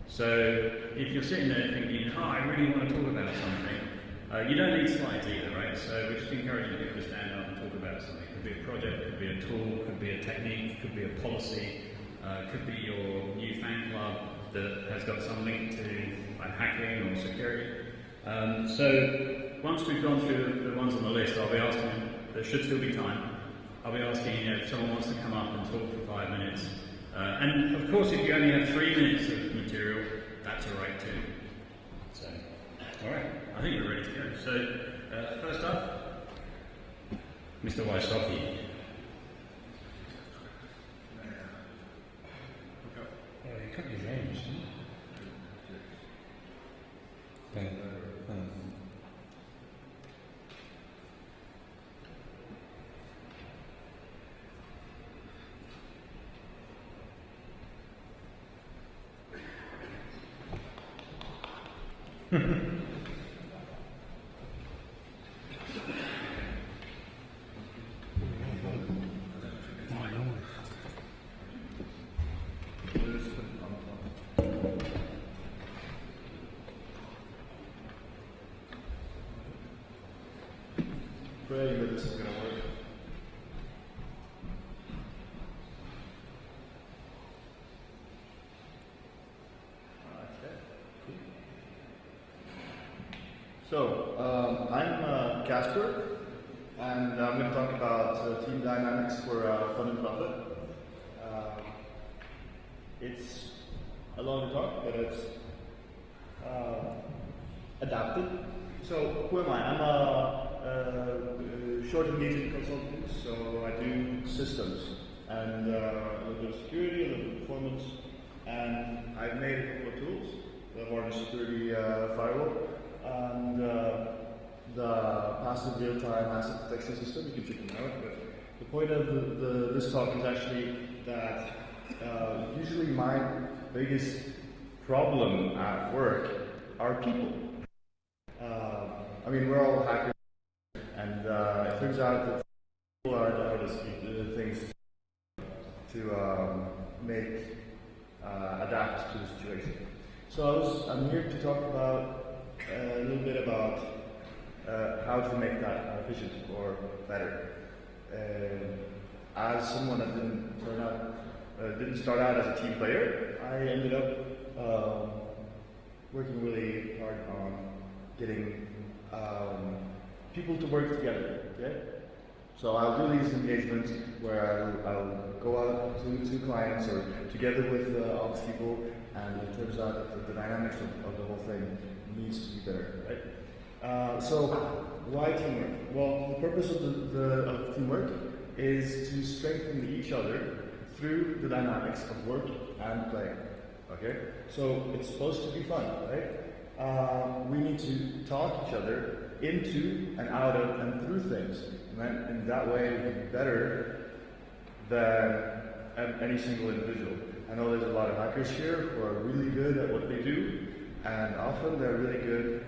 So if you're sitting there thinking, oh, I really want to talk about something, you don't need slides either, right? So we just encourage you to stand up and talk about something. It could be a project, could be a tool, could be a technique, could be a policy, could be your new fan club that has got some link to like hacking or security. So once we've gone through the ones on the list, I'll be asking, there should still be time, I'll be asking if someone wants to come up and talk for 5 minutes. And of course, if you only have 3 minutes of material, that's all right too. So, all right, I think we're ready to go. So, first up, Mr. Wysocki. You cut your names, okay. Praying that this is going to work. Okay, cool. So, I'm Casper, and I'm going to talk about team dynamics for fun and profit. It's a longer talk, but it's adapted. So, who am I? I'm a short and medium consultant, so I do systems and a little bit of security, a little bit of performance, and I've made a couple of tools, the modern security firewall, and the passive real-time asset protection system. You can check them out. But the point of this talk is actually that usually my biggest problem at work are people. I mean, we're all hackers. And it turns out that people are the hardest things to make adapt to the situation. So I'm here to talk about a little bit about how to make that efficient or better. As someone that didn't start out as a team player, I ended up working really hard on getting people to work together, okay? So I'll do these engagements where I'll go out to clients or together with ops people, and it turns out that the dynamics of the whole thing needs to be better, right? So why teamwork? Well, the purpose of teamwork is to strengthen each other through the dynamics of work and play, okay? So it's supposed to be fun, right? We need to talk each other into and out of and through things, and in that way we can be better than any single individual. I know there's a lot of hackers here who are really good at what they do, and often they're really good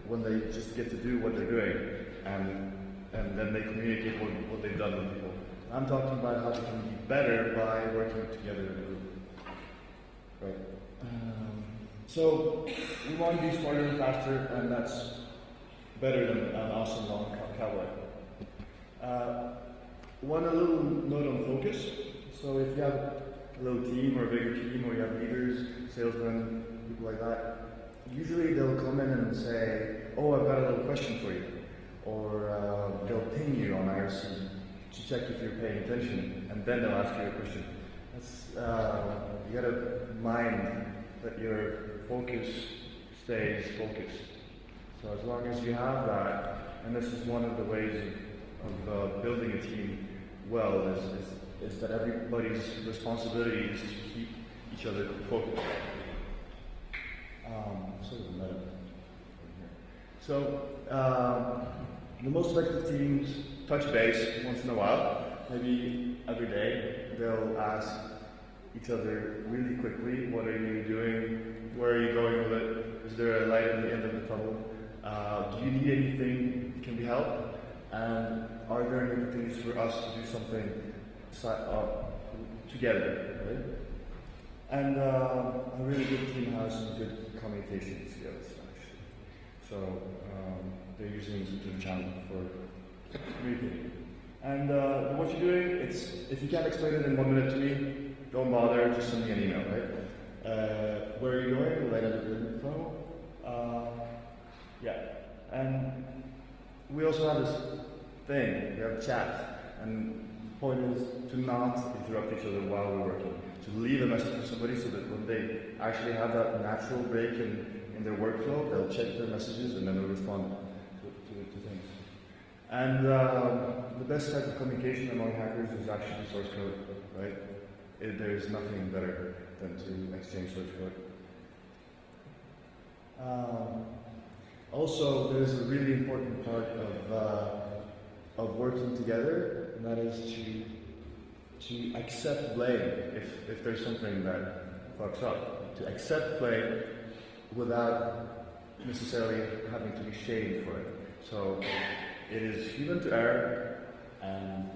when they just get to do what they're doing, and then they communicate what they've done with people. I'm talking about how they can be better by working together in a group, right? So we want to be smarter and faster, and that's better than an awesome long cowboy. One little note on focus. So if you have a little team or a bigger team, or you have leaders, salesmen, people like that, usually they'll come in and say, oh, I've got a little question for you. Or they'll ping you on IRC to check if you're paying attention, and then they'll ask you a question. That's, you gotta mind that your focus stays focused. So as long as you have that, and this is one of the ways of building a team well, is that everybody's responsibility is to keep each other focused. Sort of a meta here. So the most effective teams touch base once in a while, maybe every day. They'll ask each other really quickly, what are you doing? Where are you going with it? Is there a light at the end of the tunnel? Do you need anything? Can we help? And are there any opportunities for us to do something together? Right? And a really good team has some good communication skills, actually. So they're using the channel for communicating. And what you're doing, if you can't explain it in 1 minute to me, don't bother, just send me an email, right? Where are you going? Right under the info. Yeah. And we also have this thing, we have chat. And the point is to not interrupt each other while we're working. To leave a message for somebody so that when they actually have that natural break in their workflow, they'll check their messages and then they'll respond to things. And the best type of communication among hackers is actually source code, right? There's nothing better than to exchange source code. Also, there's a really important part of working together, and that is to accept blame if there's something that fucks up. To accept blame without necessarily having to be shamed for it. So it is human to err, and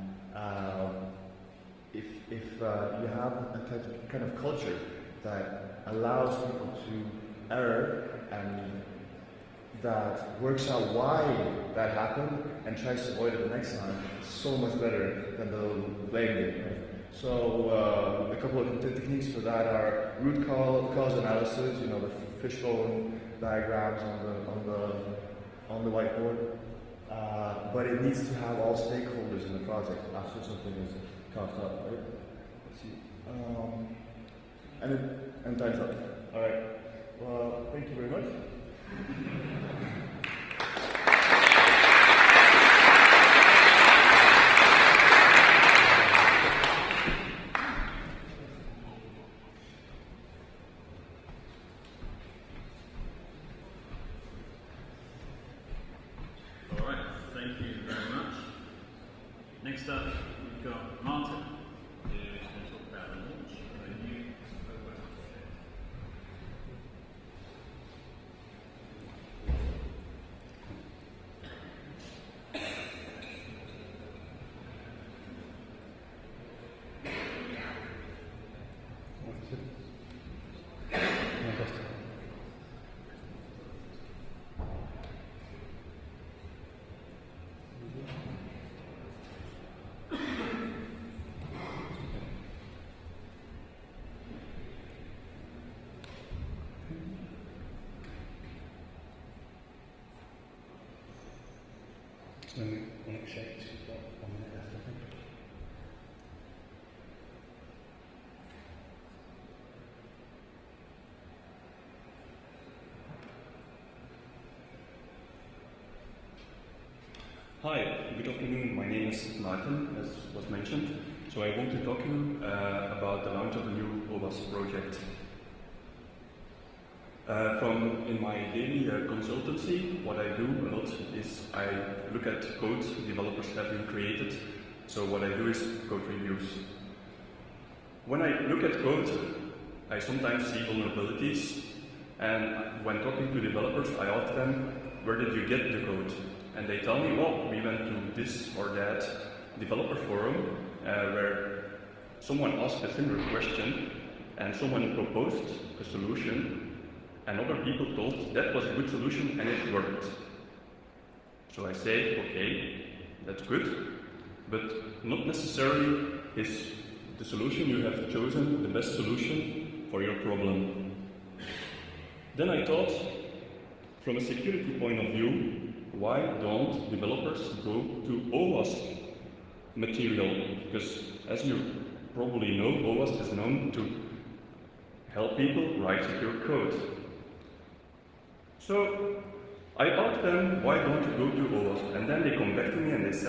if you have a kind of culture that allows people to err and that works out why that happened and tries to avoid it the next time, it's so much better than the blame game. Right? So a couple of techniques for that are root cause analysis, you know, the fishbone diagrams on the whiteboard. But it needs to have all stakeholders in the project after something is coughed up, right? Let's see. And time's up. All right. Well, thank you very much. All right, thank you very much. Next up, we've got Martin, who's going to talk about the launch of a new OS. When it shakes, you've got 1 minute left, I think. Hi, good afternoon. My name is Martin, as was mentioned. So I want to talk to you about the launch of a new OWASP project. In my daily consultancy, what I do a lot is I look at code developers have been created. So what I do is code reviews. When I look at code, I sometimes see vulnerabilities, and when talking to developers, I ask them, where did you get the code? And they tell me, well, we went to this or that developer forum where someone asked a similar question and someone proposed a solution and other people told that was a good solution and it worked. So I say, okay, that's good, but not necessarily is the solution you have chosen the best solution for your problem. Then I thought, from a security point of view, why don't developers go to OWASP material? Because as you probably know, OWASP is known to help people write secure code. So I asked them, why don't you go to OWASP? And then they come back to me and they say,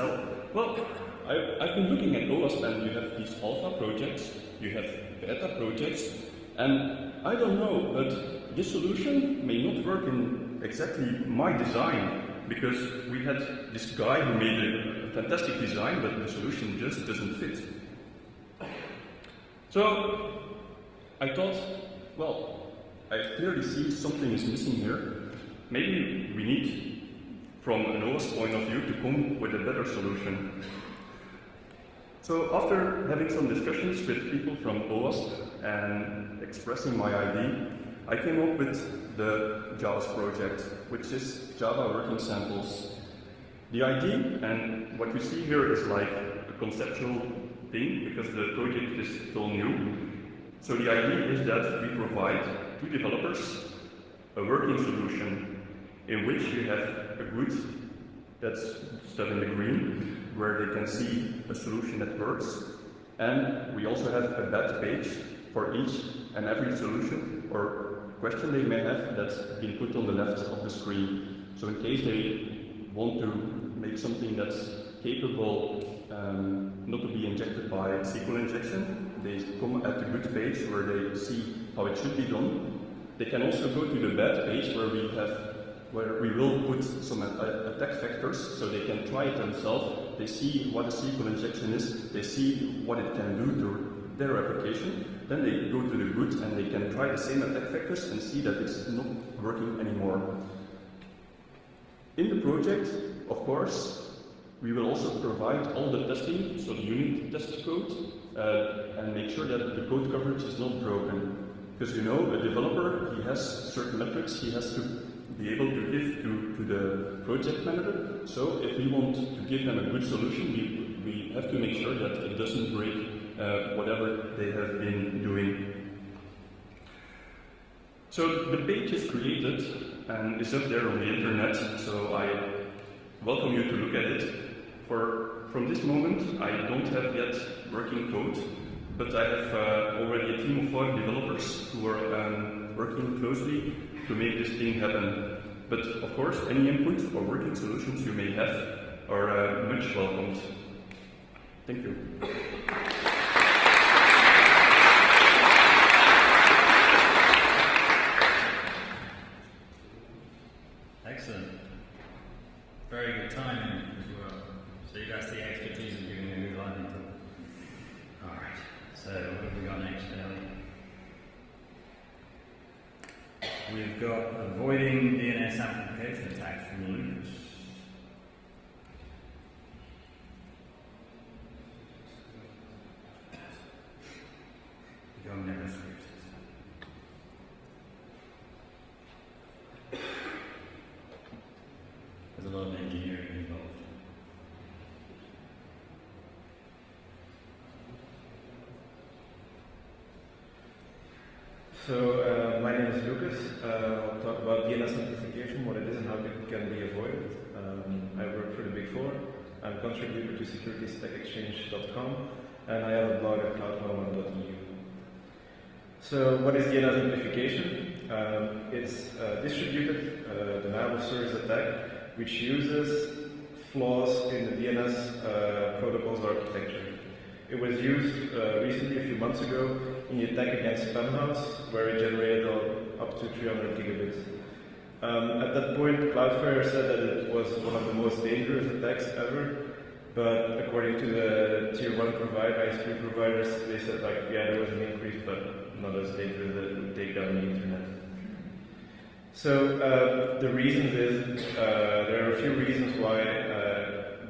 well, I've been looking at OWASP and you have these alpha projects, you have beta projects, and I don't know, but this solution may not work in exactly my design, because we had this guy who made a fantastic design, but the solution just doesn't fit. So I thought, well, I clearly see something is missing here. Maybe we need, from an OWASP point of view, to come with a better solution. So after having some discussions with people from OWASP and expressing my ID, I came up with the JAWS project, which is Java Working Samples. The ID, and what you see here is like a conceptual thing, because the project is still new. So the idea is that we provide to developers a working solution in which you have a good, that's set in the green, where they can see a solution that works. And we also have a bad page for each and every solution or question they may have that's been put on the left of the screen. So in case they want to make something that's capable not to be injected by SQL injection, they come at the good page where they see how it should be done. They can also go to the bad page where we will put some attack vectors so they can try it themselves. They see what a SQL injection is, they see what it can do to their application, then they go to the good and they can try the same attack vectors and see that it's not working anymore. In the project, of course, we will also provide all the testing, so the unit test code, and make sure that the code coverage is not broken. Because you know, a developer, he has certain metrics he has to be able to give to the project manager. So if we want to give them a good solution, we have to make sure that it doesn't break whatever they have been doing. So the page is created and is up there on the internet, so I welcome you to look at it. From this moment, I don't have yet working code, but I have already a team of 5 developers who are working closely to make this thing happen. But of course, any input or working solutions you may have are much welcomed. Thank you. Excellent. Very good timing as well. So that's the expertise of giving a good lightning talk. Alright, so what have we got next, Ellie? We've got avoiding DNS amplification attacks from Lucas. Young never scripts. There's a lot of engineering involved. So, my name is Lucas. I'll talk about DNS amplification, what it is and how it can be avoided. I work for the Big Four. I'm a contributor to securitystackexchange.com and I have a blog at cloud101.eu. So, what is DNS amplification? It's a distributed denial of service attack which uses flaws in the DNS protocol's architecture. It was used recently, a few months ago, in the attack against Spamhaus, where it generated up to 300 gigabits. At that point, Cloudflare said that it was one of the most dangerous attacks ever, but according to the tier 1 ISP providers, they said yeah, there was an increase, but not as dangerous that it would take down the internet. So the reasons is, there are a few reasons why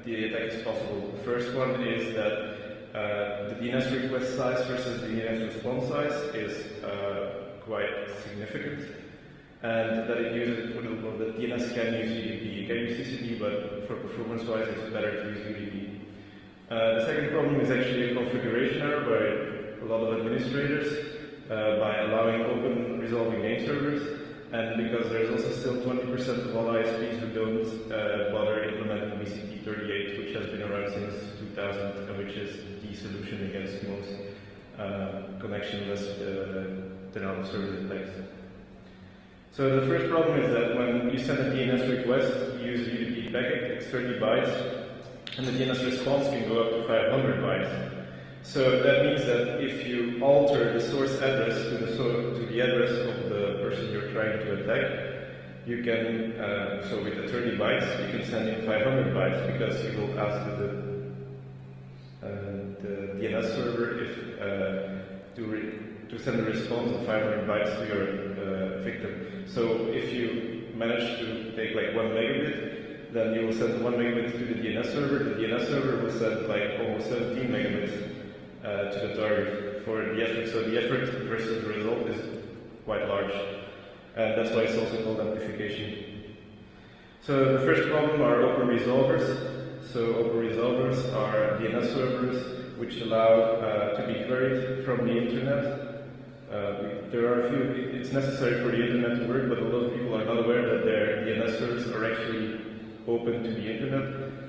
the attack is possible. The first one is that the DNS request size versus the DNS response size is quite significant, and that it uses that DNS can use UDP. It can use TCP, but for performance-wise, it's better to use UDP. The second problem is actually a configuration error by a lot of administrators by allowing open resolving name servers, and because there's also still 20% of all ISPs who don't bother implementing BCP 38, which has been around since 2000, and which is the solution against most connectionless denial of service attacks. So the first problem is that when you send a DNS request, you use a UDP packet, it's 30 bytes, and the DNS response can go up to 500 bytes. So that means that if you alter the source address to the address of the person you're trying to attack, you can, so with the 30 bytes, you can send in 500 bytes because you will ask the DNS server to send a response of 500 bytes to your victim. So if you manage to take 1 megabit, then you will send 1 megabit to the DNS server. The DNS server will send almost 17 megabits to the target. for the effort. So the effort versus the result is quite large, and that's why it's also called amplification. So the first problem are open resolvers. So open resolvers are DNS servers which allow to be queried from the internet. There are a few, it's necessary for the internet to work, but a lot of people are not aware that their DNS servers are actually open to the internet.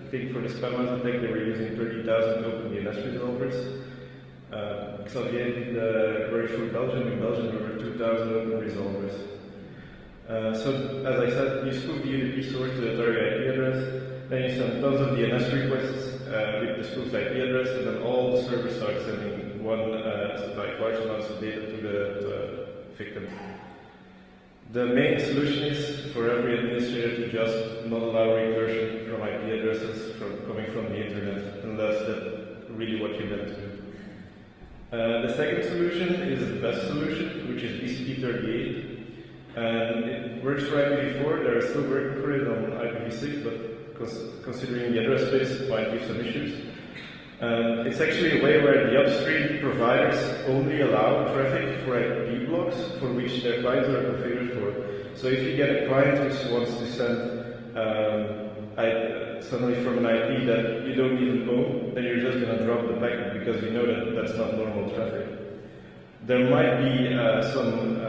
I think for the spam attack they were using 30,000 open DNS resolvers. Xavier did the query for Belgium. In Belgium there were 2,000 open resolvers. So as I said, you spoof the UDP source to the target IP address, then you send tons of DNS requests with the spoofed IP address, and then all the servers start sending large amounts of data to the victim. The main solution is for every administrator to just not allow recursion from IP addresses coming from the internet, unless that's really what you meant to do. The second solution is the best solution, which is BCP38. And it works for IPv4, they're still working for it on IPv6, but considering the address space, it might give some issues. It's actually a way where the upstream providers only allow traffic for IP blocks for which their clients are configured for. So if you get a client who wants to send suddenly from an IP that you don't even own, then you're just going to drop the packet because you know that that's not normal traffic. There might be some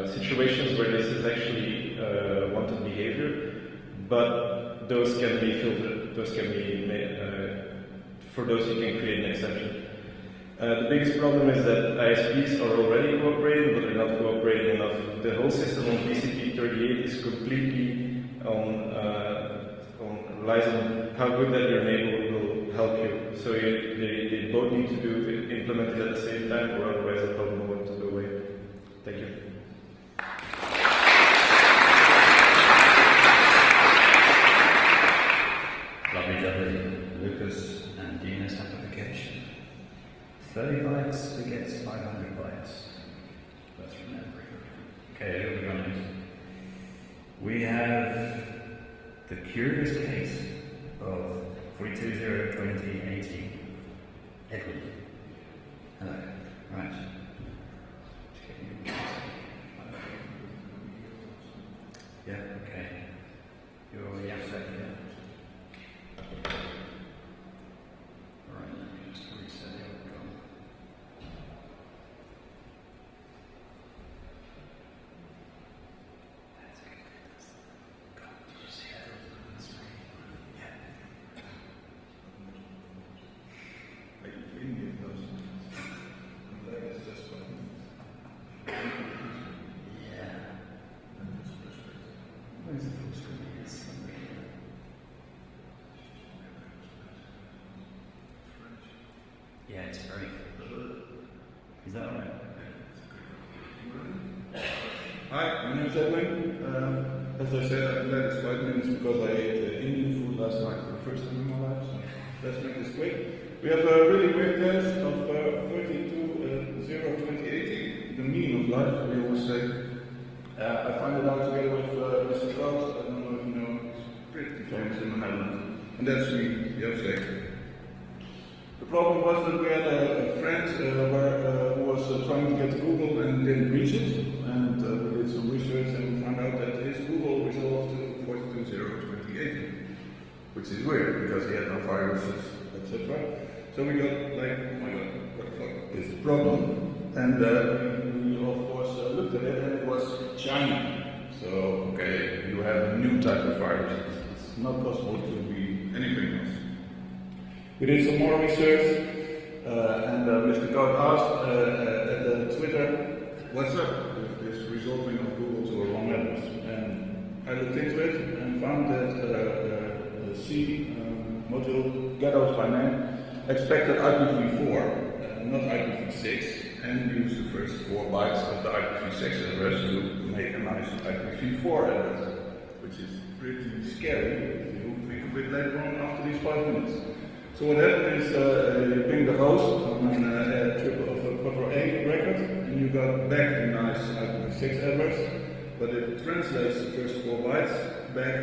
situations where this is actually wanted behavior, but those can be filtered. Those can be made, for those you can create an exception. The biggest problem is that ISPs are already cooperating, but they're not cooperating enough. The whole system on BCP38 is completely relies on how good that your neighbor will help you. So they both need to implement it at the same time, or otherwise the problem won't go away. Thank you. Lovely jubbly, Lucas and DNS amplification. 30 bytes begets 500 bytes. That's from memory. Okay, here we go. We have the curious case of 42.0.20.18. Edwin. Hello. Right. Yeah, okay. You're yes, yeah. Alright, let me just reset it. Yeah, it's very good. Is that alright? Hi, my name is Edwin. As I said, I'm glad it's 5 minutes because I ate Indian food last night for the first time in my life, so let's make this quick. We have a really weird test of 32.0.20.18, the meaning of life, we always say. I found it out together with Mr. Koos. I don't know if you know, he's pretty famous in the Netherlands. And that's me, José. The problem was that we had a friend who was trying to get to Google and didn't reach it. And we did some research and we found out that his Google resolved to 42.0.20.18, which is weird because he had no viruses, etc. So we got like, oh my god, what the fuck is the problem? And we of course looked at it and it was China. So, okay, you have a new type of virus. It's not possible to be anything else. We did some more research, and Mr. Code asked at Twitter, what's up with this resolving of Google to a wrong address? And I looked into it and found that the C module, ghettos by name, expected IPv4, not IPv6, and used the first 4 bytes of the IPv6 address to make a nice IPv4 address, which is pretty scary if you think of it later on after these 5 minutes. So what happened is you ping the host on a triple of a quadro A record, and you got back a nice IPv6 address, but it translates the first 4 bytes back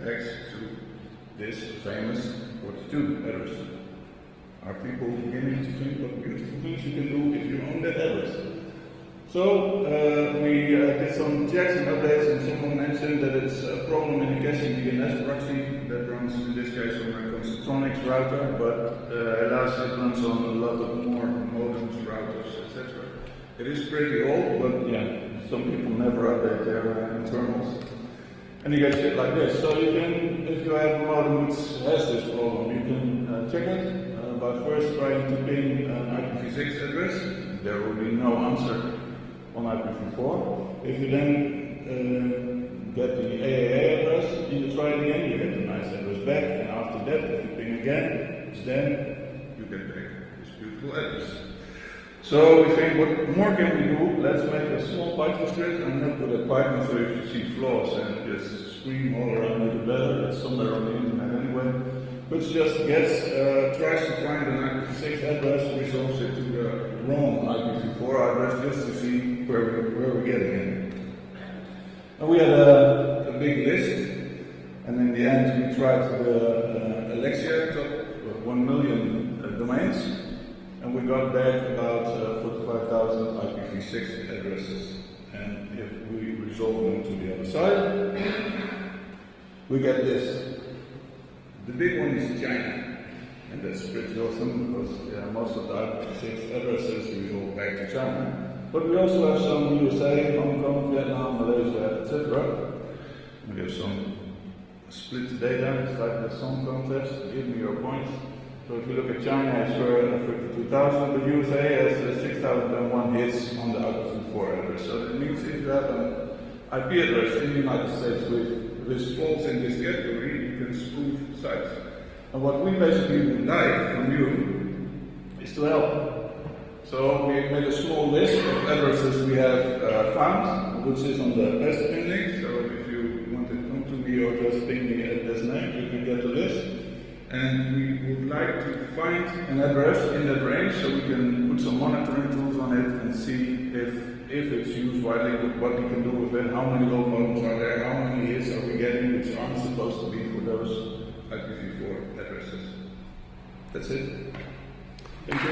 to this famous 42 address. are people beginning to think what beautiful things you can do if you own that address. So we did some checks and updates, and someone mentioned that it's a problem in the caching DNS proxy that runs in this case on my Concentronics router, but alas, it runs on a lot of more modems, routers, etc. It is pretty old, but yeah, some people never update their internals. And you get shit like this. So you can, if you have a modem which has this problem, you can check it by first trying to ping an IPv6 address. There will be no answer on IPv4. If you then get the AAA address, you try it again, you get the nice address back, and after that, if you ping again, then you get back this beautiful address. So we think, what more can we do? Let's make a small Python script. I'm not good at Python, so if you see flaws and just scream all around, make it better. It's somewhere on the internet anyway. Which just gets, tries to find an IPv6 address, resolves it to the wrong IPv4 address just to see where we're getting in. And we had a big list, and in the end we tried the Alexia top 1 million domains, and we got back about 45,000 IPv6 addresses. And if we resolve them to the other side, we get this. The big one is China, and that's pretty awesome because most of the IPv6 addresses resolve back to China. But we also have some USA, Hong Kong, Vietnam, Malaysia, etc. We have some split data, it's like the song contest, give me your points. So if you look at China, it's 52,000, but USA has 6,001 hits on the IPv4 address. So that means if you have an IP address in the United States with falls in this category, you can spoof sites. And what we basically would like from you is to help. So we made a small list of addresses we have found, which is on the best pin link. So if you want to come to me or just ping me at this name, you can get the list. And we would like to find an address in that range so we can put some monitoring tools on it and see if it's used widely, what we can do with it, how many load modems are there, how many hits are we getting, which aren't supposed to be for those IPv4 addresses. That's it. Thank you.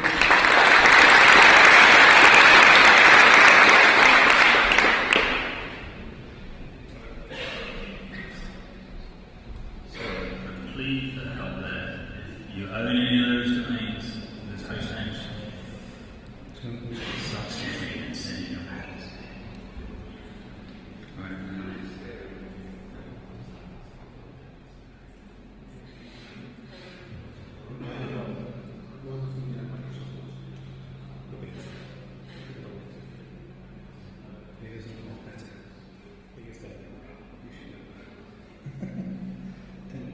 Please help there. If you own any of those domains, those host names, substitute and send in your packets.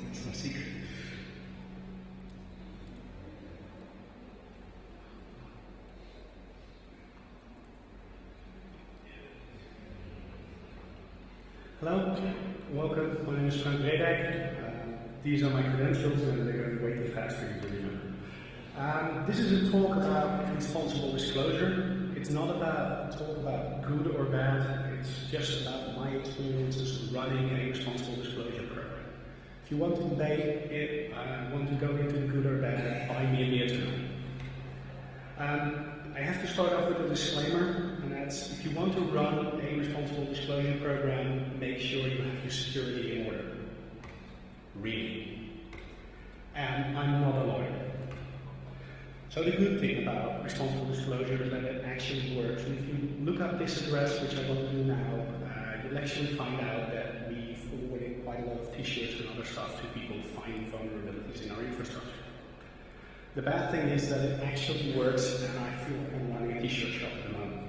That's no secret. Hello, welcome. My name is Frank Redijk. These are my credentials, and they're going to be way too fast for you to remember. This is a talk about responsible disclosure. It's not about a talk about good or bad. It's just about my experiences running a responsible disclosure program. If you want to debate it, want to go into the good or bad, buy me a beer tonight. I have to start off with a disclaimer, and that's if you want to run a responsible disclosure program, make sure you have your security in order. Really. And I'm not a lawyer. So the good thing about responsible disclosure is that it actually works. And if you look up this address, which I will do now, you'll actually find out that we forwarded quite a lot of t-shirts and other stuff to people finding vulnerabilities in our infrastructure. The bad thing is that it actually works, and I feel like I'm running a t-shirt shop at the moment.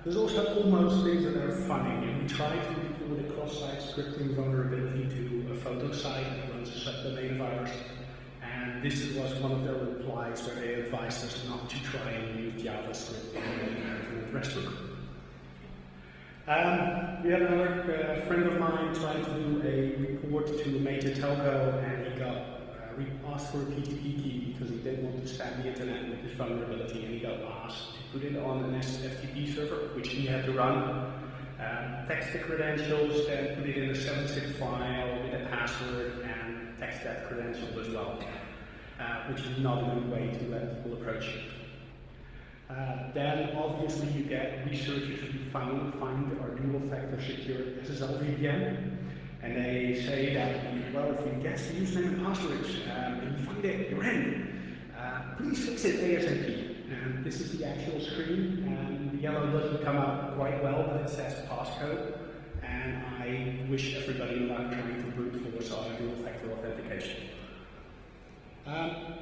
There's also almost things that are funny. We tried to report a cross-site scripting vulnerability to a photo site that runs a subdomain of ours, and this was one of their replies where they advised us not to try and use JavaScript in an address book. We had another friend of mine trying to do a report to a major telco, and he got asked for a PTP key because he didn't want to spam the internet with his vulnerability, and he got asked to put it on an FTP server, which he had to run, text the credentials, then put it in a 7-zip file with a password, and text that credential as well. which is not a good way to let people approach you. Then obviously you get researchers who find our dual factor secured SSL VPN, and they say that, well, if you guess the username and passwords and you find it, you're in. Please fix it ASAP. And this is the actual screen, and the yellow doesn't come out quite well, but it says passcode. And I wish everybody luck trying to brute force our dual factor authentication.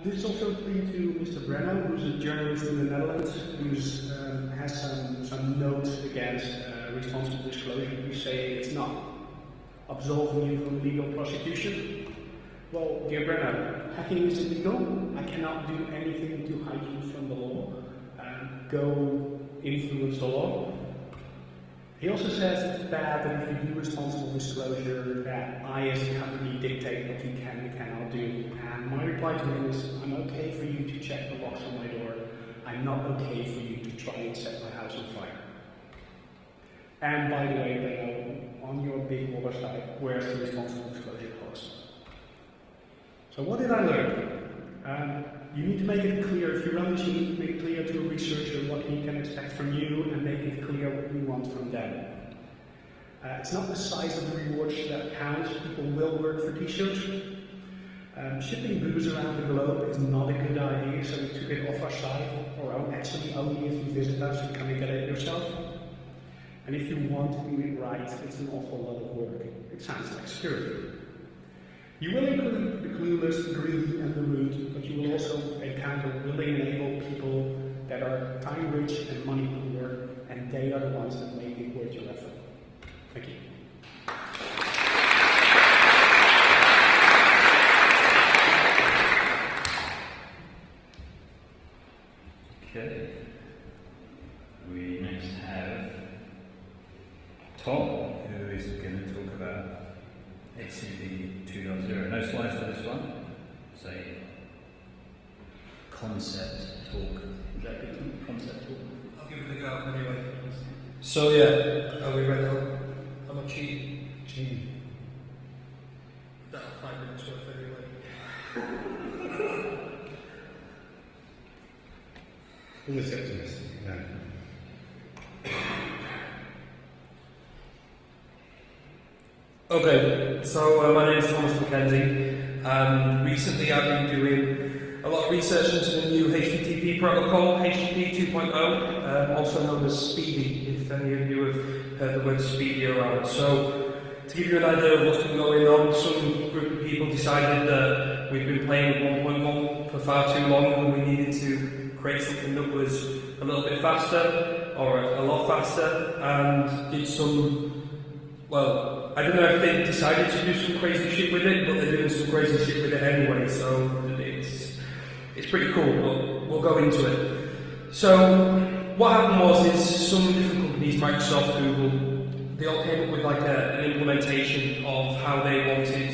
This is also lead to Mr. Brenno, who's a journalist in the Netherlands, who has some notes against responsible disclosure, who say it's not absolving you from legal prosecution. Well, dear Brenno, hacking is illegal. I cannot do anything to hide you from the law. Go influence the law. He also says it's bad that if you do responsible disclosure, that I as a company dictate what you can and cannot do. And my reply to him is, I'm okay for you to check the locks on my door. I'm not okay for you to try and set my house on fire. And by the way, on your big website, where's the responsible disclosure clause? So what did I learn? You need to make it clear, if you run this, you need to make it clear to a researcher what he can expect from you and make it clear what you want from them. It's not the size of the rewards that counts. People will work for t-shirts. Shipping booze around the globe is not a good idea, so we took it off our site, or actually only if you visit us and come and get it yourself. And if you want to do it right, it's an awful lot of work. It sounds like security. You will include the clueless, the greedy, and the rude, but you will also encounter willing and able people that are time rich and money poor, and they are the ones that make it worth your effort. Thank you. Okay. We next have Tom, who is going to talk about HTTP 2.0. No slides for this one. It's a concept talk. Is that good? Concept talk? I'll give it a go anyway. So yeah, are we ready? I'm not cheating. About 5 minutes worth anyway. Who's a septimist? No. Okay, so my name is Thomas McKenzie. Recently I've been doing a lot of research into the new HTTP protocol, HTTP 2.0, also known as Speedy, if any of you have heard the word Speedy around. So, to give you an idea of what's been going on, some group of people decided that we've been playing with 1.1 for far too long and we needed to create something that was a little bit faster, or a lot faster, and did some, well, I don't know if they decided to do some crazy shit with it, but they're doing some crazy shit with it anyway, so it's pretty cool, but we'll go into it. So, what happened is some different companies, Microsoft, Google, they all came up with like an implementation of how they wanted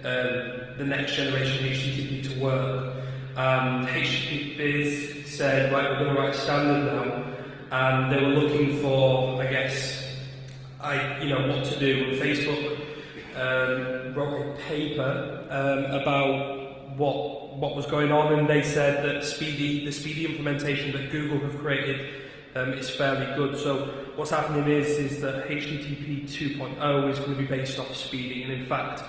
the next generation HTTP to work. HTTP Biz said, right, we're going to write a standard now, and they were looking for, I guess, what to do. And Facebook wrote a paper about what was going on, and they said that the Speedy implementation that Google have created is fairly good. So what's happening is that HTTP 2.0 is going to be based off Speedy, and in fact,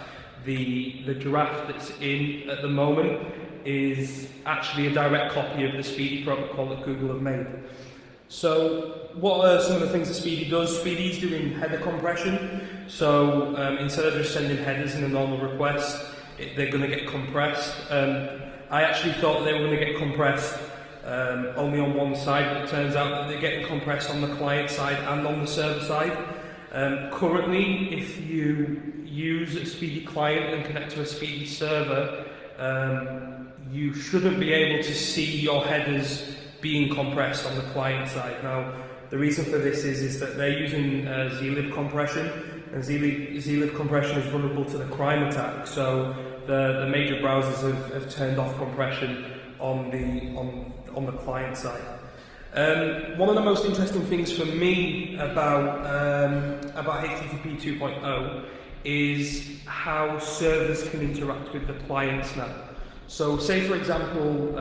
the draft that's in at the moment is actually a direct copy of the Speedy protocol that Google have made. So what are some of the things that Speedy does? Speedy's doing header compression. So instead of just sending headers in a normal request, they're going to get compressed. I actually thought they were going to get compressed only on one side, but it turns out that they're getting compressed on the client side and on the server side. Currently, if you use a Speedy client and connect to a Speedy server, you shouldn't be able to see your headers being compressed on the client side. Now, the reason for this is that they're using zlib compression, and zlib compression is vulnerable to the crime attack. So the major browsers have turned off compression on the client side. One of the most interesting things for me about HTTP 2.0 is how servers can interact with the clients now. So say for example,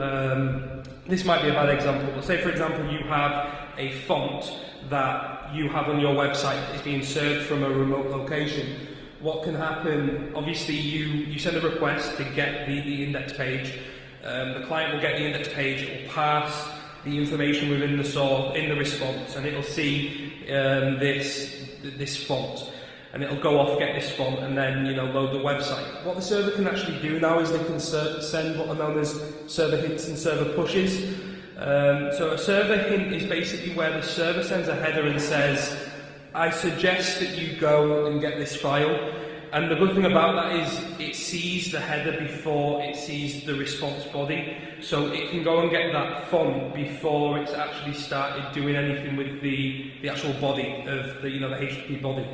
this might be a bad example, but say for example you have a font that you have on your website that is being served from a remote location. What can happen, obviously you send a request to get the index page, the client will get the index page, it will pass the information within the response, and it'll see this font, and it'll go off, get this font, and then load the website. What the server can actually do now is they can send what are known as server hints and server pushes. So a server hint is basically where the server sends a header and says, I suggest that you go and get this file. And the good thing about that is it sees the header before it sees the response body. So it can go and get that font before it's actually started doing anything with the actual body of the HTTP body.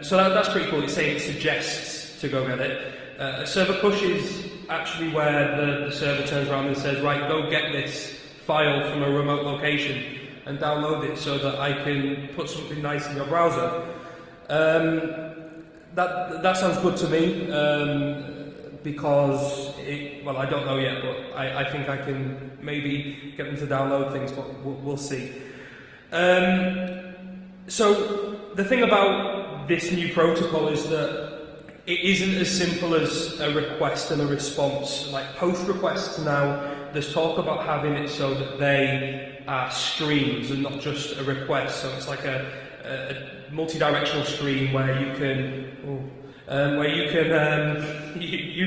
So that's pretty cool. It's saying it suggests to go get it. A server push is actually where the server turns around and says, right, go get this file from a remote location and download it so that I can put something nice in your browser. That sounds good to me, because I don't know yet, but I think I can maybe get them to download things, but we'll see. So the thing about this new protocol is that it isn't as simple as a request and a response. Like post requests now, there's talk about having it so that they are streams and not just a request. So it's like a multi-directional stream where you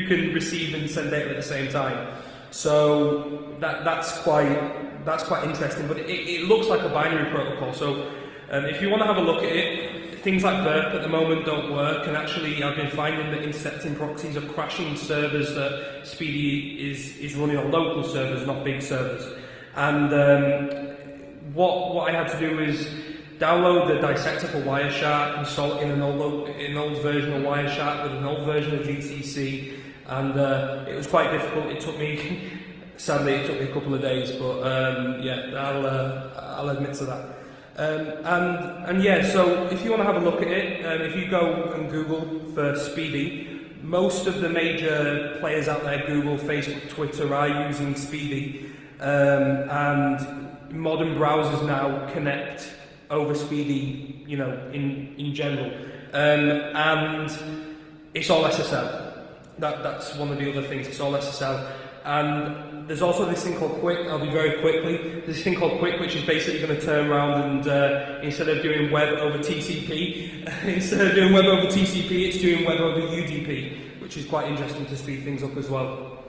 can receive and send data at the same time. So that's quite interesting. But it looks like a binary protocol. So if you want to have a look at it, things like burp at the moment don't work, and actually I've been finding that intercepting proxies are crashing servers that Speedy is running on local servers, not big servers. And what I had to do is download the dissector for Wireshark, install it in an old version of Wireshark with an old version of GCC, and it was quite difficult. It took me, sadly, a couple of days, but I'll admit to that. So if you want to have a look at it, if you go and Google for Speedy, most of the major players out there, Google, Facebook, Twitter, are using Speedy, and modern browsers now connect over Speedy, in general, and it's all SSL. That's one of the other things. It's all SSL. And there's also this thing called Quick. I'll be very quickly. There's this thing called Quick, which is basically going to turn around and instead of doing web over TCP, it's doing web over UDP, which is quite interesting to speed things up as well.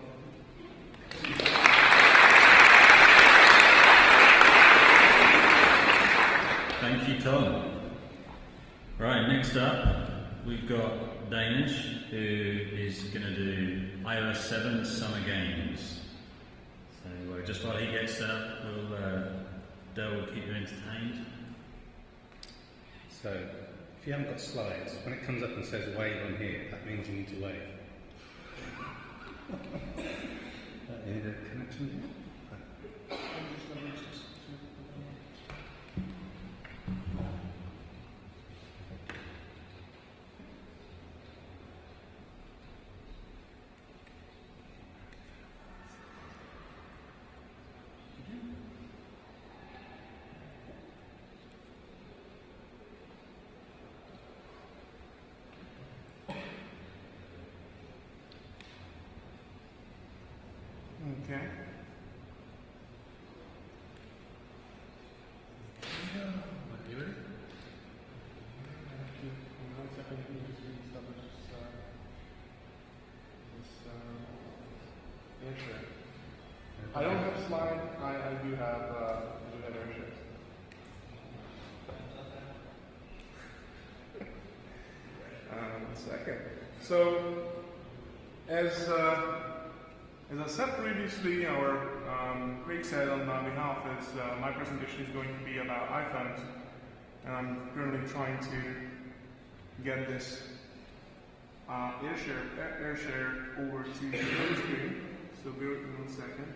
Thank you, Tom. Right, next up, we've got Danish, who is going to do iOS 7 Summer Games. So just while he gets set up, Dell will keep you entertained. So, if you haven't got slides, when it comes up and says wave on here, that means you need to wave. You need a connection here? Okay. You ready? I don't have slide. I do have airshare. One second. So, as I said previously, our Craig said on my behalf is my presentation is going to be about iPhones, and I'm currently trying to get this AirShare over to the home screen. So bear with me 1 second.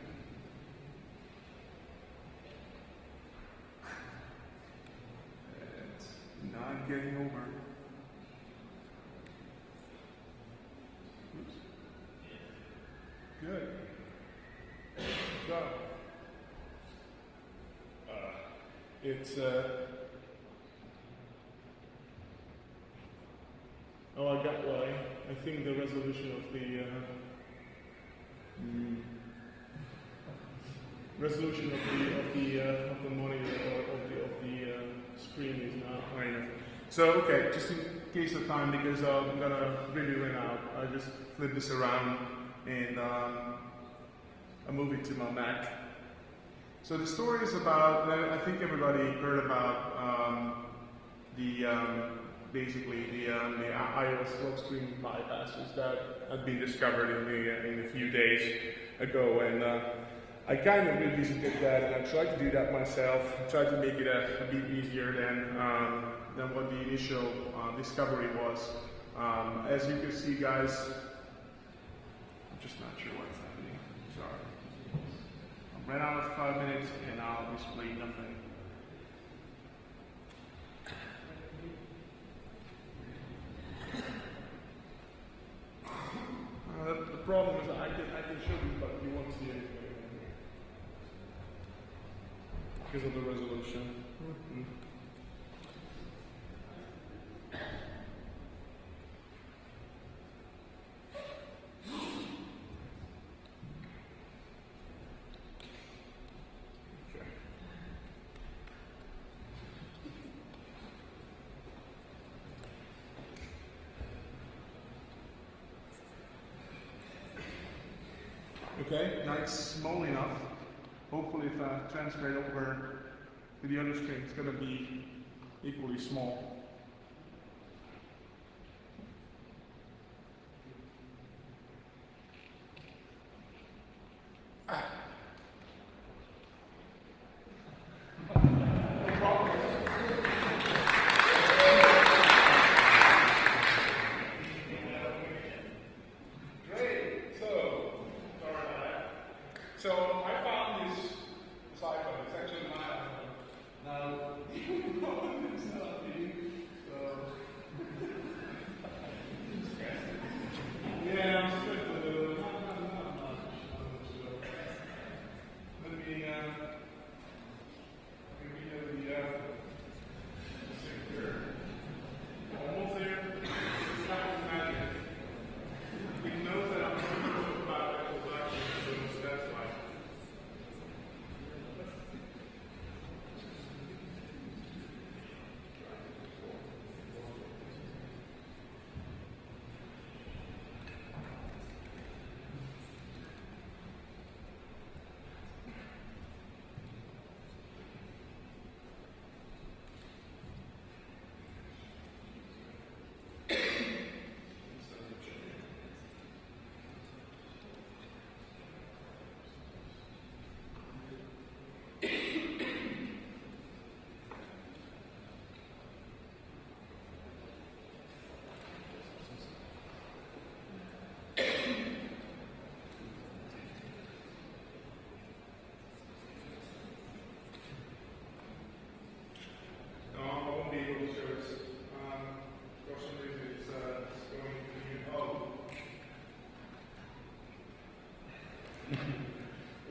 It's not getting over. Oops. It's oh, I got why. I think the resolution of the resolution of the monitor or of the screen is not high enough. So okay, just in case of time, because I'm gonna really run out, I just flip this around and I move it to my Mac. So the story is about, I think everybody heard about basically the iOS lock screen bypasses that had been discovered in a few days ago, and I kind of revisited that, and I tried to do that myself. I tried to make it a bit easier than what the initial discovery was. As you can see, guys, I'm just not sure what's happening. Sorry. I ran out of 5 minutes, and I'll display nothing. The problem is that I can show you, but you won't see anything because of the resolution. Okay, now it's small enough. Hopefully if I transfer it over to the other screen, it's going to be equally small. So I found this iPhone. It's actually my iPhone. Now, it's not me. So yeah, I'm spent a little. Not much. Let me give you the sector. Almost there. It's kind of magic. It knows that I'm going to talk about it, so that's why.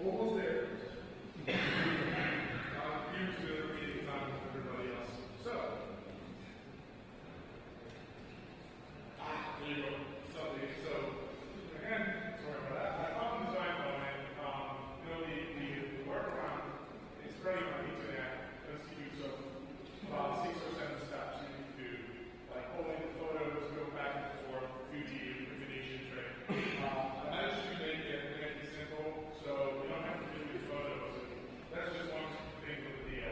Almost there. Here's the reading time of everybody else. So, there you go. So, again, sorry about that. I found this iPhone, and the workaround is running on the internet. Let's use about 6 or 7 steps you need to do, like holding the photos, go back and forth, beauty, illumination tray. I managed to make it simple, so you don't have to do with photos. That's just one thing of the deal.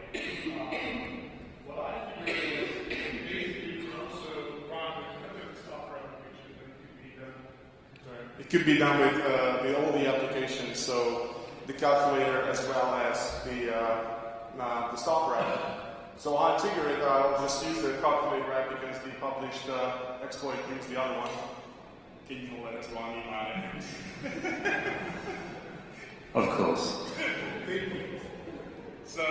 What I figured is basically you can also run with the software application that could be done. Sorry. It could be done with all the applications, so the calculator as well as the software app. So I figured I'll just use the calculator app because the published exploit uses the other one. Can you let us go on email? Of course. So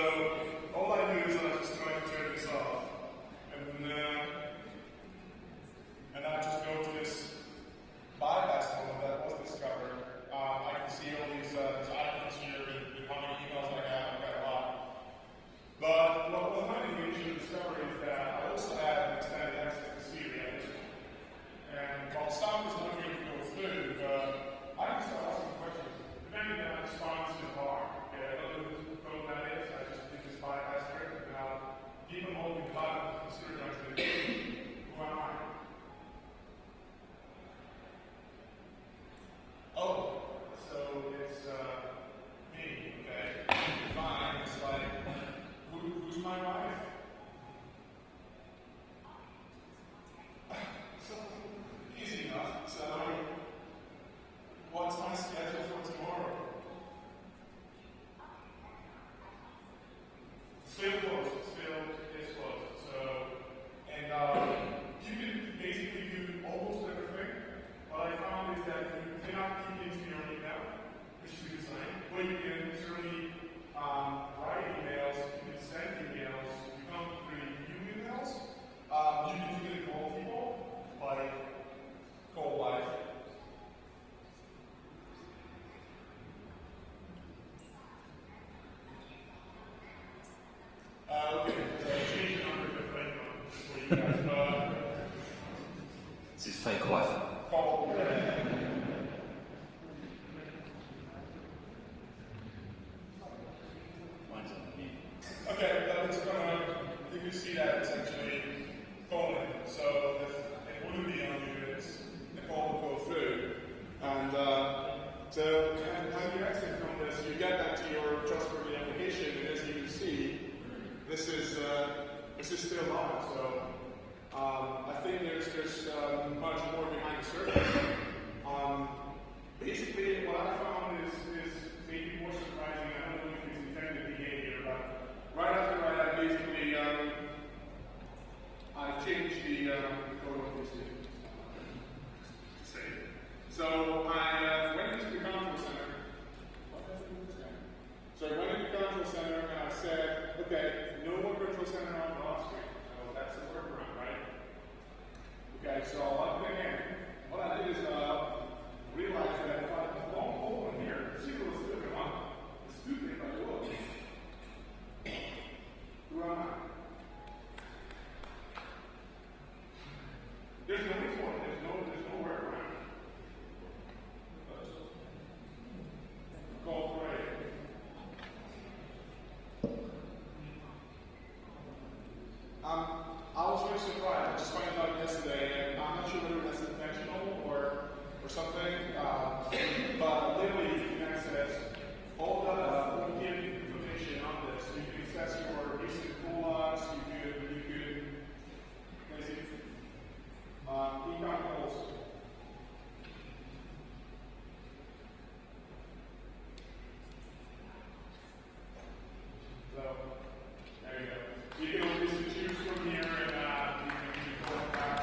all I do is I just try to turn this off, and I just go to this bypass mode that was discovered. I can see all these icons here and how many emails I have. I've got a lot. But what It's his fake wife. called. Mine's on mute. Okay, it's gonna, you can see that it's actually calling. So if it wouldn't be on you, the call will go through. And so when you exit from this, you get that to your trustworthy application, and as you can see, this is still live. So I think there's much more behind the surface. Basically, what I found is maybe more surprising. I don't know if it's intended behavior, but right after I basically I changed the code of this thing. So I went into the control center. So I went into the control center and I said, okay, no more control center on the off screen. So that's the workaround, right? Okay, so I'll up it again. What I did is realize that if I have a long hole in here, the signal is still come up. It's stupid, but it will. Who am I? There's no export. There's no workaround. Call Gray. I was very surprised. I just found out yesterday, and I'm not sure whether that's intentional or something. But literally, you can access all the information on this. You can access your recent pull-ups. You could basically econ polls. So there you go. You can always choose from here, and you can pull it back.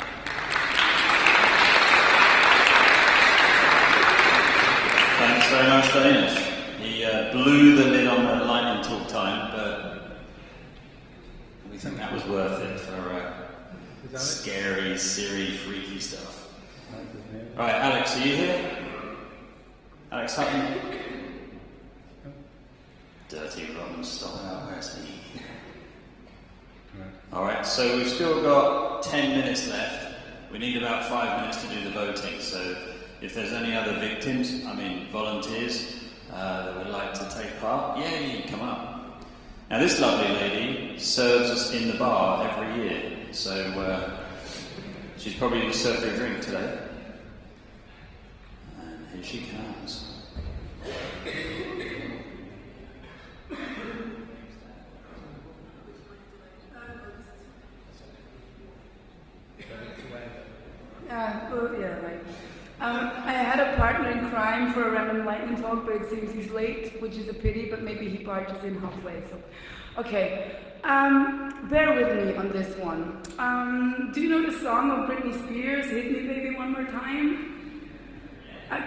Thanks very much, Danish. He blew the lid on the lightning talk time, but we think that was worth it for scary, Siri, freaky stuff. Right, Alex, are you here? Alex Hutton? Dirty, rotten, stop out, where's he? Alright, so we've still got 10 minutes left. We need about 5 minutes to do the voting, so if there's any other volunteers that would like to take part, yay, come up. Now this lovely lady serves us in the bar every year, so she's probably served her a drink today. And here she comes. I had a partner in crime for a random lightning talk, but it seems he's late, which is a pity, but maybe he barges in halfway. So, okay, bear with me on this one. Do you know the song of Britney Spears, Hit Me Baby One More Time?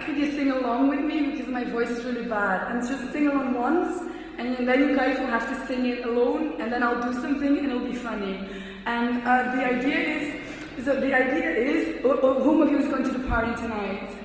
Could you sing along with me, because my voice is really bad, and just sing along once, and then you guys will have to sing it alone, and then I'll do something, and it'll be funny. And the idea is, whom of you is going to the party tonight?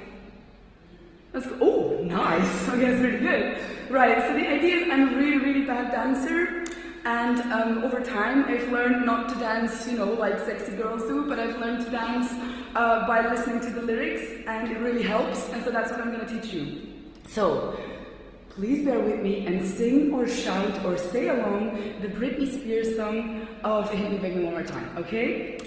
Let's go. Oh, nice. Okay, that's really good. Right, so the idea is I'm a really, really bad dancer, and over time I've learned not to dance, like sexy girls do, but I've learned to dance by listening to the lyrics, and it really helps, and so that's what I'm going to teach you. So, please bear with me and sing or shout or say along the Britney Spears song of Hit Me Baby One More Time, okay?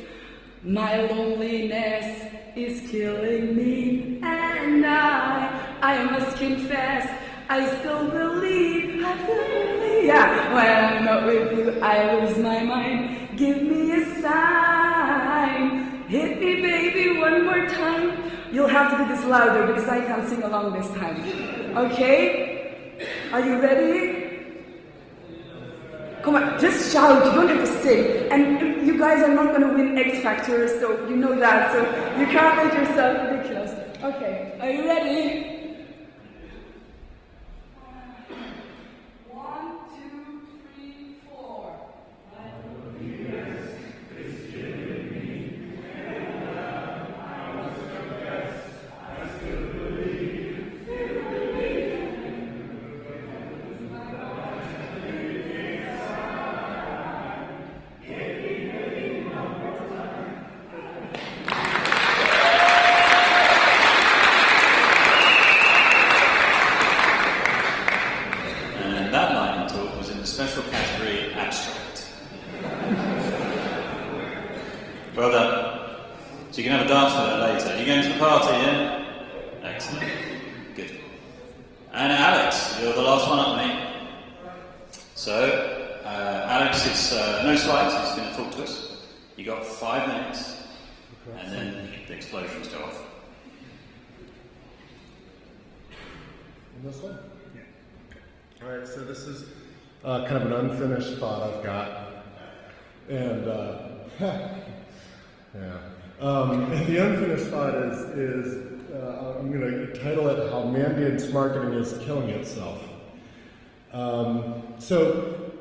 My loneliness is killing me, and I must confess, I still believe, yeah, when I'm not with you, I lose my mind, give me a sign, hit me baby one more time. You'll have to do this louder, because I can't sing along this time, okay? Are you ready? Come on, just shout, you don't have to sing. And you guys are not going to win X Factor, so you know that, so you can't make yourself ridiculous. Okay, are you ready? 1, 2, 3, 4. Well done. So you can have a dance with her later. Are you going to the party, yeah? Excellent. Good. And Alex, you're the last one up, mate. So, Alex, it's no slides, he's going to talk to us. You got 5 minutes, and then the explosions go off. This one? Yeah. All right, so this is kind of an unfinished thought I've got. And, yeah. And the unfinished thought is I'm going to title it How Mandiant's Marketing is Killing Itself. So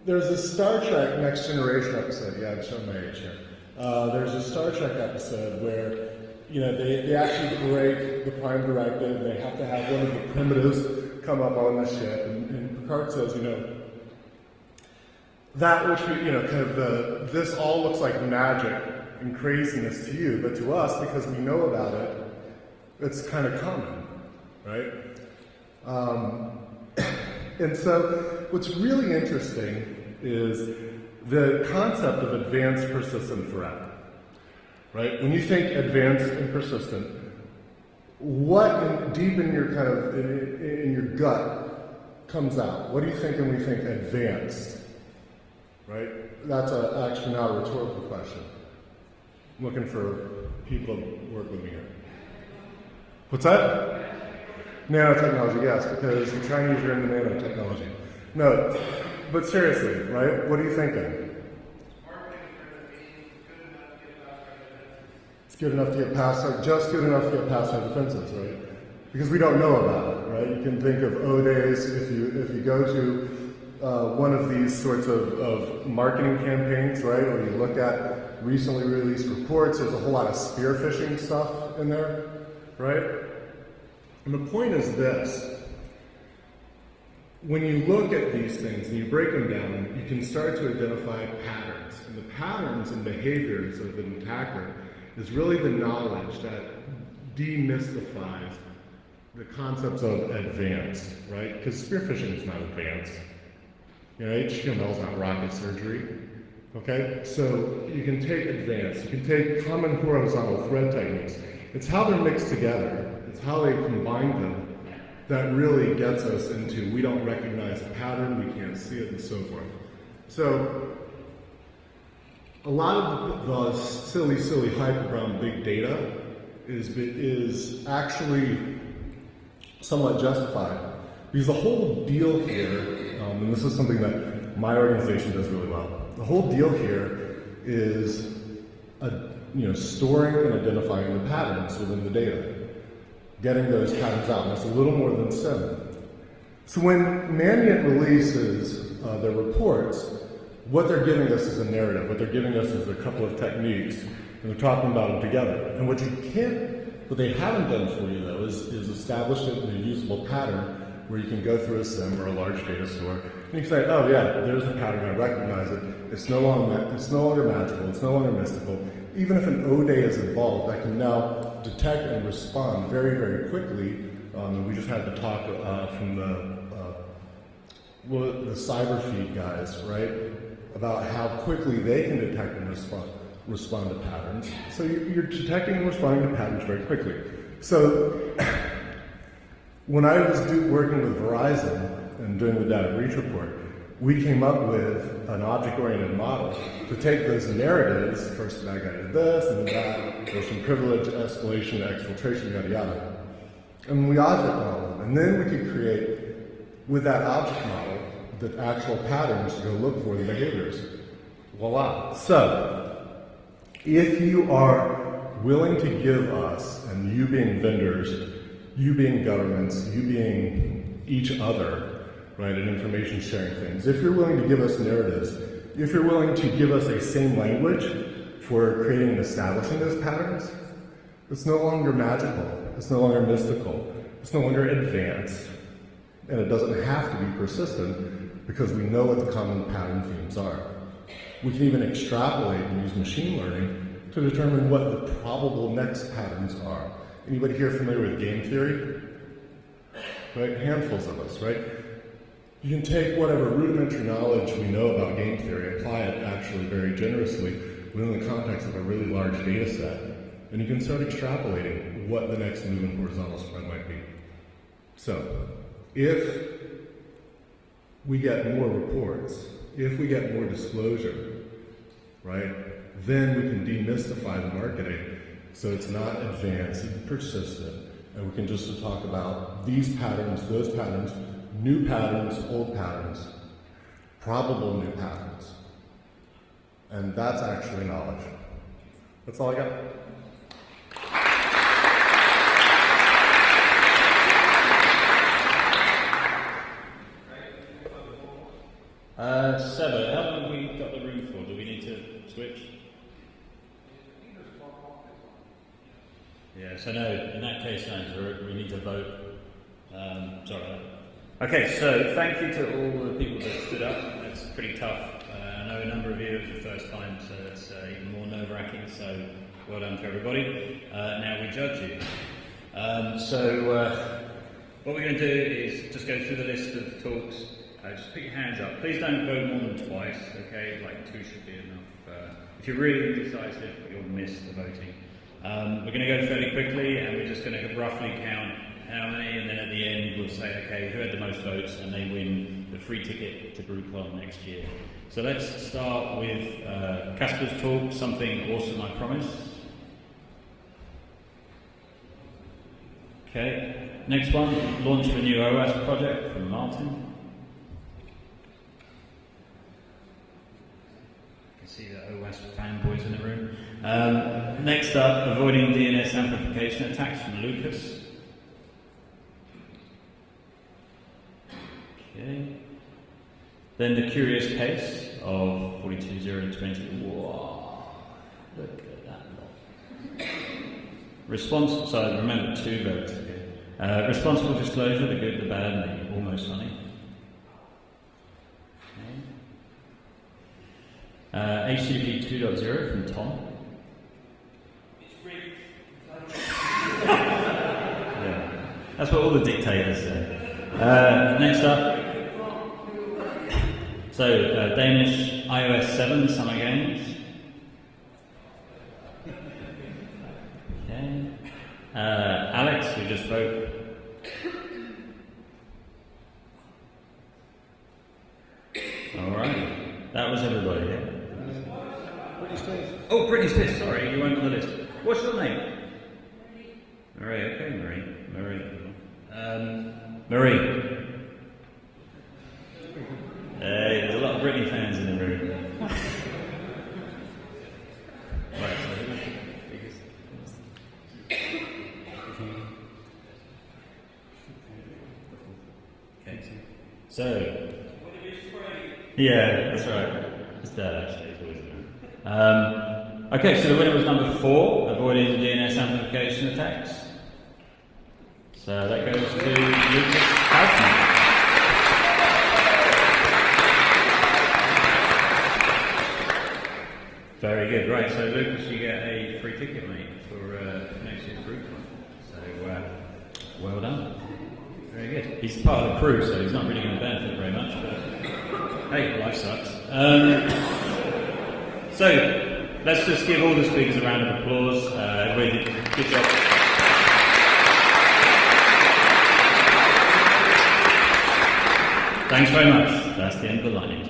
there's a Star Trek Next Generation episode. Yeah, I'm showing my age here. There's a Star Trek episode where, you know, they actually break the Prime Directive. They have to have one of the primitives come up on the ship, and Picard says, you know, that which we, you know, kind of this all looks like magic and craziness to you, but to us, because we know about it, it's kind of common, right? And so what's really interesting is the concept of advanced persistent threat, right? When you think advanced and persistent, what deep in your kind of, in your gut comes out? What do you think when we think advanced, right? That's actually not a rhetorical question. I'm looking for people to work with me here. What's that? Nanotechnology, yes, because the Chinese are into nanotechnology. No, but seriously, right? What are you thinking? It's good enough to get past, just good enough to get past our defenses, right? Because we don't know about it, right? You can think of O-Days, if you go to one of these sorts of marketing campaigns, right, or you look at recently released reports, there's a whole lot of spear phishing stuff in there, right? And the point is this: when you look at these things and you break them down, you can start to identify patterns. And the patterns and behaviors of an attacker is really the knowledge that demystifies the concepts of advanced, right? Because spear phishing is not advanced. You know, HTML is not rocket surgery. Okay? So you can take advanced, you can take common horizontal thread techniques. It's how they're mixed together. It's how they combine them that really gets us into we don't recognize a pattern, we can't see it, and so forth. So a lot of the silly hype around big data is actually somewhat justified. Because the whole deal here, and this is something that my organization does really well, the whole deal here is storing and identifying the patterns within the data, getting those patterns out, and that's a little more than SIM. So when Mandiant releases their reports, what they're giving us is a narrative. What they're giving us is a couple of techniques, and they're talking about them together. And what they haven't done for you, though, is establish a usable pattern where you can go through a SIM or a large data store, and you can say, oh yeah, there's the pattern, I recognize it. It's no longer magical, it's no longer mystical. Even if an O-Day is involved, I can now detect and respond very, very quickly. We just had the talk from the cyber feed guys, right, about how quickly they can detect and respond to patterns. So you're detecting and responding to patterns very quickly. So when I was working with Verizon and doing the data breach report, we came up with an object-oriented model to take those narratives, first the bad guy did this, and then that, there's some privilege, escalation, exfiltration, yada yada. And we object model, and then we could create, with that object model, the actual patterns to go look for the behaviors. Voila. So, if you are willing to give us, and you being vendors, you being governments, you being each other, right, and information sharing things, if you're willing to give us narratives, if you're willing to give us a same language for creating and establishing those patterns, it's no longer magical, it's no longer mystical, it's no longer advanced, and it doesn't have to be persistent because we know what the common pattern themes are. We can even extrapolate and use machine learning to determine what the probable next patterns are. Anybody here familiar with game theory? Right, handfuls of us, right? You can take whatever rudimentary knowledge we know about game theory, apply it actually very generously within the context of a really large data set, and you can start extrapolating what the next move in horizontal spread might be. So, if we get more reports, if we get more disclosure, right, then we can demystify the marketing so it's not advanced and persistent, and we can just talk about these patterns, those patterns, new patterns, old patterns, probable new patterns. And that's actually knowledge. That's all I got. Seba, how long have we got the room for? Do we need to switch? Yeah, so no, in that case, we need to vote. Sorry. Okay, so thank you to all the people that stood up. That's pretty tough. I know a number of you, it was the first time, so that's even more nerve-wracking, so well done to everybody. Now we judge you. What we're going to do is just go through the list of talks. Just put your hands up. Please don't vote more than twice, okay? Like 2 should be enough. If you're really indecisive, you'll miss the voting. We're going to go fairly quickly, and we're just going to roughly count how many, and then at the end we'll say, okay, who had the most votes, and they win the free ticket to BruCON next year. So let's start with Casper's talk, Something Awesome I Promise. Okay, next one, launch of a new OS project from Martin. See the OS fanboys in the room. Next up, avoiding DNS amplification attacks from Lucas. Okay. Then the curious case of 42020. Whoa, look at that lot. Sorry, remember 2 votes. Okay. Responsible disclosure, the good, the bad, and the almost funny. HTTP 2.0 from Tom. It's rigged. Yeah, that's what all the dictators say. Next up, Danish iOS 7 summer games. Okay. Alex, who just spoke. All right, that was everybody. Yeah? Oh, Britney Spears, sorry, you weren't on the list. What's your name? Marie, okay, Marie. Hey, there's a lot of Britney fans in the room. Right, so, yeah, that's right. It's Dad, actually. It's always okay, so the winner was number 4, avoiding DNS amplification attacks. So that goes to Lucas Kaufman. Very good. Right, so Lucas, you get a free ticket, mate, for next year's BruCON. So, well done. Very good. He's part of the crew, so he's not really going to benefit very much, but hey, life sucks. So, let's just give all the speakers a round of applause. Everybody did good job. Thanks very much. That's the end of the line.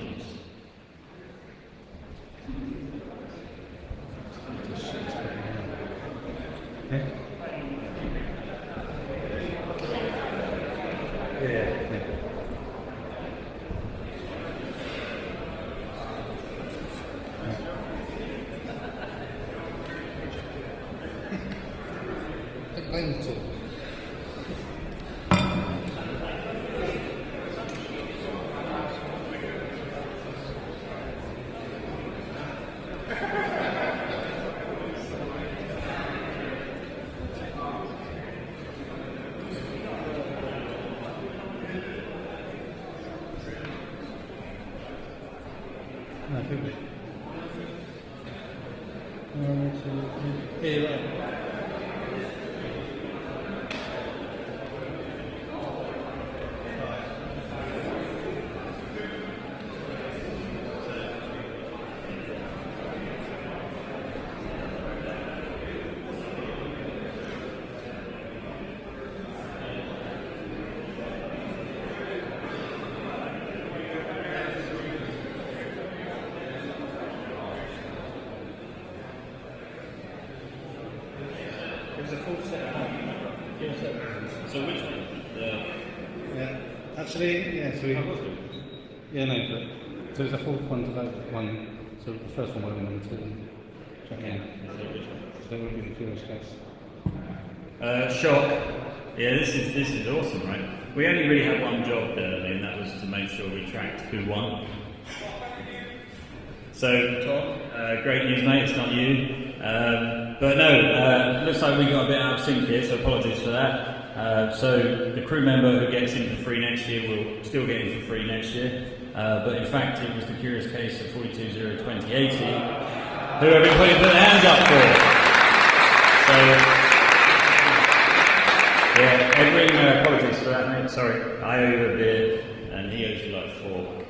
There's a full set of hands. So which one? Yeah. Actually, yeah, so yeah, no, but so there's a fourth one to that one. So the first one would have been number 2. Check in. So that would be the curious case. Shock. Yeah, this is awesome, right? We only really had one job there, and that was to make sure we tracked who won. So, Tom, great news, mate. It's not you. But no, looks like we got a bit out of sync here, so apologies for that. So the crew member who gets in for free next year will still get in for free next year. But in fact, it was the curious case of 42.0.2080 who everybody put their hands up for. So, yeah, Edwin, apologies for that, mate. Sorry, I owe you a beer, and he owes you like 4.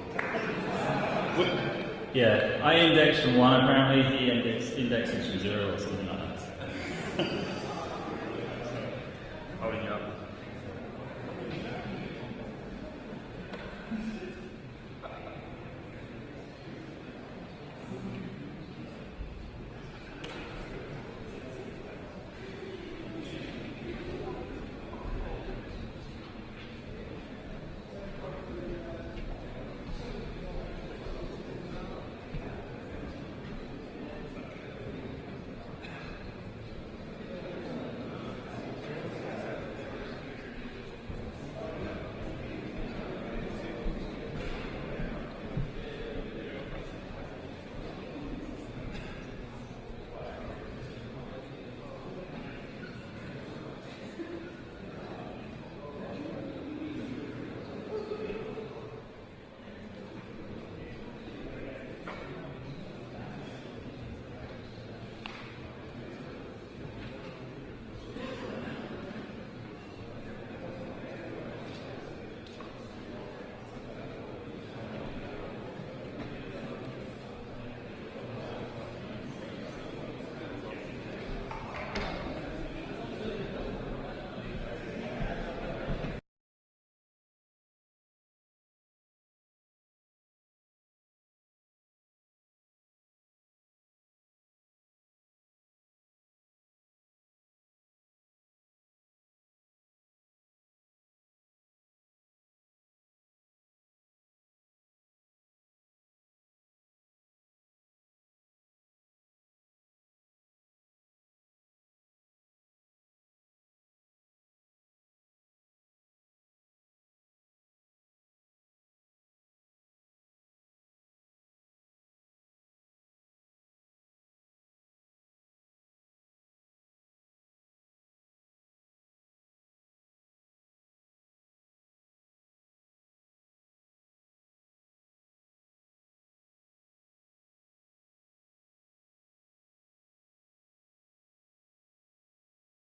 Yeah, I indexed from 1 apparently, he indexes from 0 or something like that. Holding you up.